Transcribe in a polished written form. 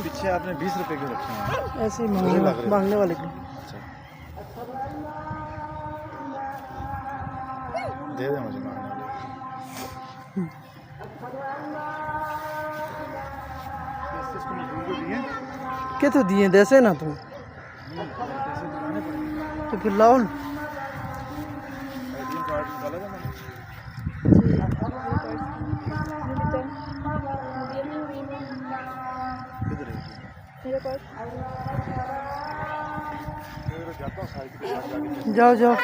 पीछे आपने 20 रुपए के रखे हैं, ऐसे ही मांगने वाले के। अच्छा दे दे मुझे मांगने वाले। क्या तो दिए देसे ना तुम तो फिर लाओ ना। ATM कार्ड निकाला था मैंने। किधर है मेरे पास जाता हूँ साइकिल के साथ जाके। जाओ जाओ।